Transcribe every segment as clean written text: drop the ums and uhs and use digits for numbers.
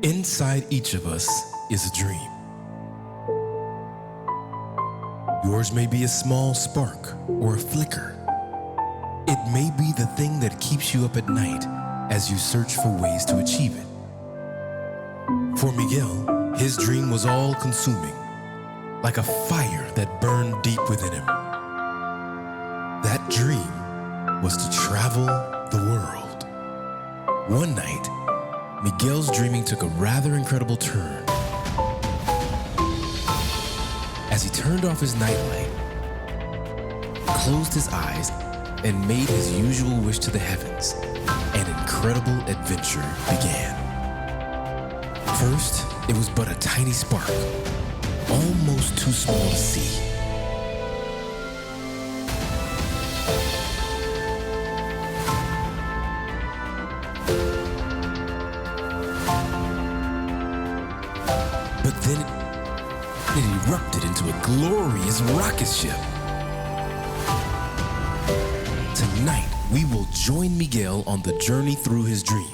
Inside each of us is a dream. Yours may be a small spark or a flicker. It may be the thing that keeps you up at night as you search for ways to achieve it. For Miguel, his dream was all-consuming, like a fire that burned deep within him. That dream was to travel the world. One night, Miguel's dreaming took a rather incredible turn. As he turned off his nightlight, closed his eyes, and made his usual wish to the heavens, an incredible adventure began. First, it was but a tiny spark, almost too small to see. But then it erupted into a glorious rocket ship. Tonight, we will join Miguel on the journey through his dream.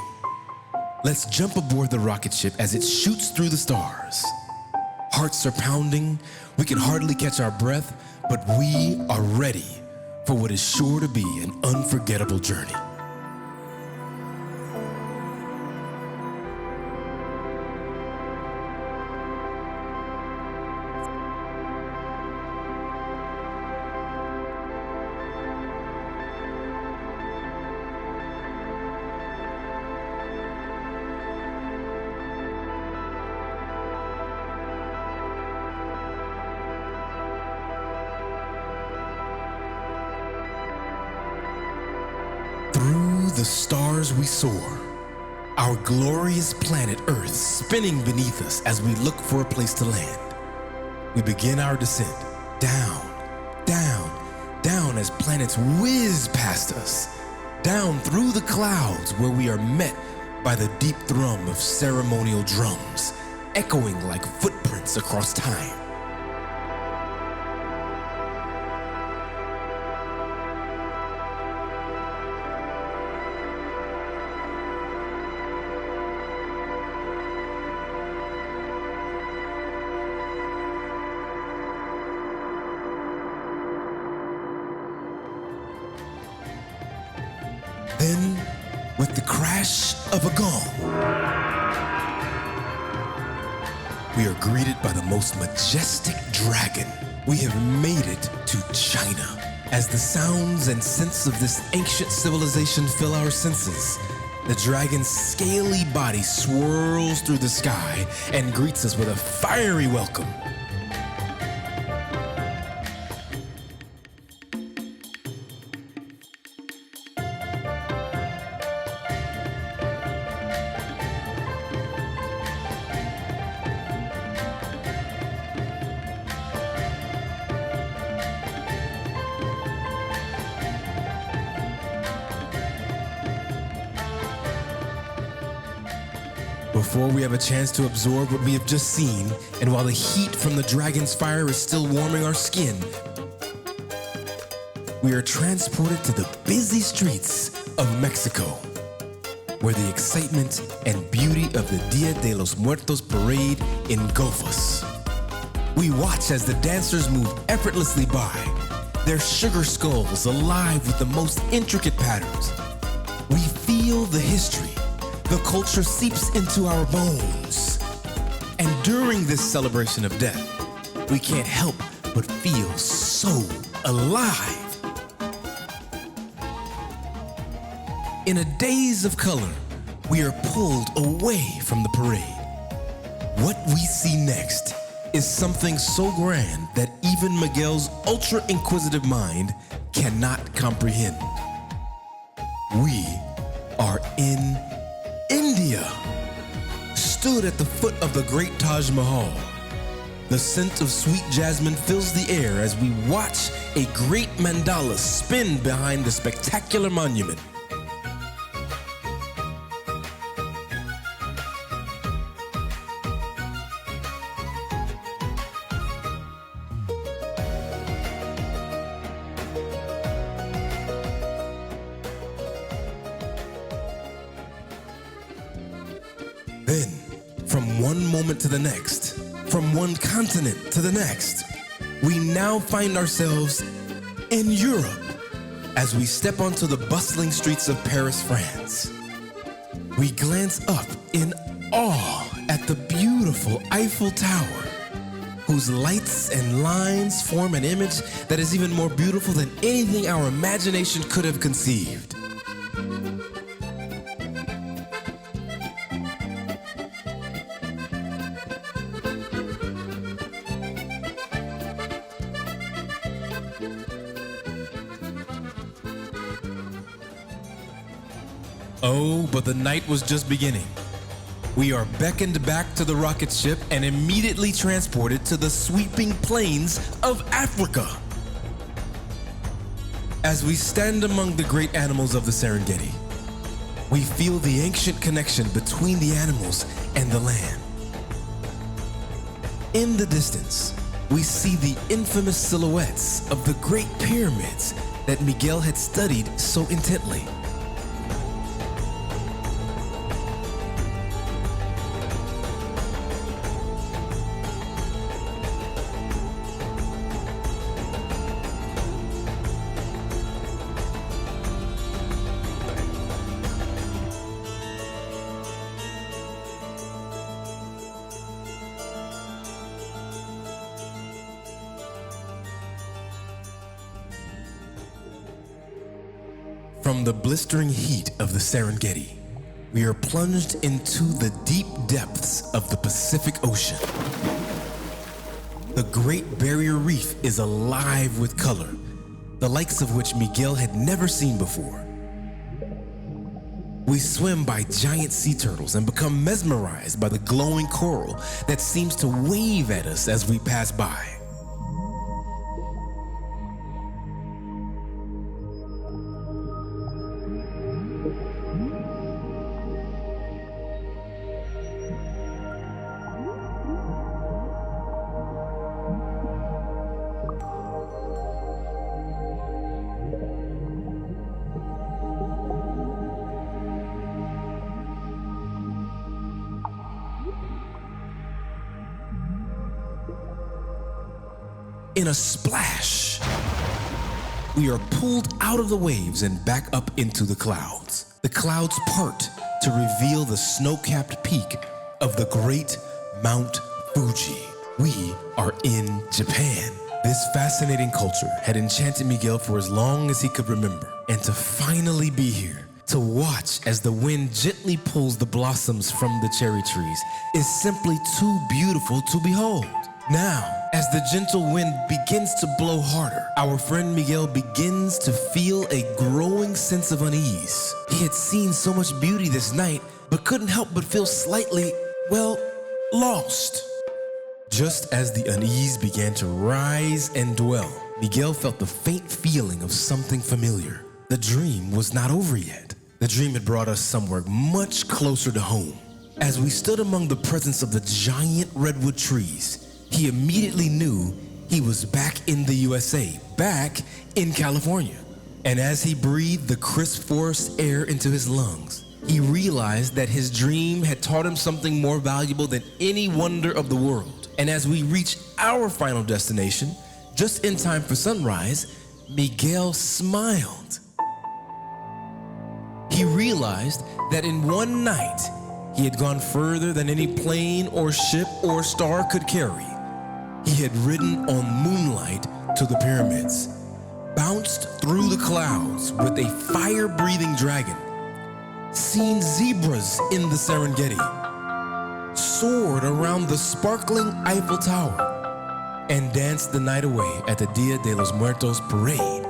Let's jump aboard the rocket ship as it shoots through the stars. Hearts are pounding, we can hardly catch our breath, but we are ready for what is sure to be an unforgettable journey. Through the stars we soar, our glorious planet Earth spinning beneath us as we look for a place to land. We begin our descent, down, down, down as planets whiz past us, down through the clouds where we are met by the deep thrum of ceremonial drums, echoing like footprints across time. Then, with the crash of a gong, we are greeted by the most majestic dragon. We have made it to China. As the sounds and scents of this ancient civilization fill our senses, the dragon's scaly body swirls through the sky and greets us with a fiery welcome. Before we have a chance to absorb what we have just seen, and while the heat from the dragon's fire is still warming our skin, we are transported to the busy streets of Mexico, where the excitement and beauty of the Dia de los Muertos parade engulf us. We watch as the dancers move effortlessly by, their sugar skulls alive with the most intricate patterns. We feel the history. The culture seeps into our bones. And during this celebration of death, we can't help but feel so alive. In a daze of color, we are pulled away from the parade. What we see next is something so grand that even Miguel's ultra-inquisitive mind cannot comprehend. We are in India, stood at the foot of the great Taj Mahal. The scent of sweet jasmine fills the air as we watch a great mandala spin behind the spectacular monument. Then, From one moment to the next, from one continent to the next, we now find ourselves in Europe as we step onto the bustling streets of Paris, France. We glance up in awe at the beautiful Eiffel Tower, whose lights and lines form an image that is even more beautiful than anything our imagination could have conceived. Oh, but the night was just beginning. We are beckoned back to the rocket ship and immediately transported to the sweeping plains of Africa. As we stand among the great animals of the Serengeti, we feel the ancient connection between the animals and the land. In the distance, we see the infamous silhouettes of the great pyramids that Miguel had studied so intently. From the blistering heat of the Serengeti, we are plunged into the deep depths of the Pacific Ocean. The Great Barrier Reef is alive with color, the likes of which Miguel had never seen before. We swim by giant sea turtles and become mesmerized by the glowing coral that seems to wave at us as we pass by. In a splash, we are pulled out of the waves and back up into the clouds. The clouds part to reveal the snow-capped peak of the great Mount Fuji. We are in Japan. This fascinating culture had enchanted Miguel for as long as he could remember. And to finally be here, to watch as the wind gently pulls the blossoms from the cherry trees, is simply too beautiful to behold. Now, as the gentle wind begins to blow harder, our friend Miguel begins to feel a growing sense of unease. He had seen so much beauty this night, but couldn't help but feel slightly, well, lost. Just as the unease began to rise and dwell, Miguel felt the faint feeling of something familiar. The dream was not over yet. The dream had brought us somewhere much closer to home. As we stood among the presence of the giant redwood trees, he immediately knew he was back in the USA, back in California. And as he breathed the crisp forest air into his lungs, he realized that his dream had taught him something more valuable than any wonder of the world. And as we reached our final destination, just in time for sunrise, Miguel smiled. He realized that in one night, he had gone further than any plane or ship or star could carry. He had ridden on moonlight to the pyramids, bounced through the clouds with a fire-breathing dragon, seen zebras in the Serengeti, soared around the sparkling Eiffel Tower, and danced the night away at the Dia de los Muertos parade.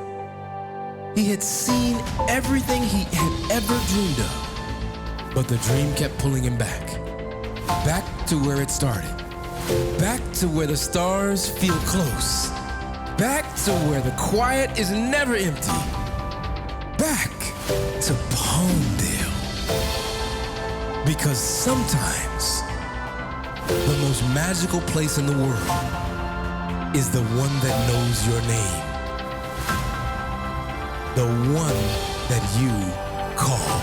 He had seen everything he had ever dreamed of, but the dream kept pulling him back to where it started. Back to where the stars feel close. Back to where the quiet is never empty. Back to Palmdale. Because sometimes the most magical place in the world is the one that knows your name. The one that you call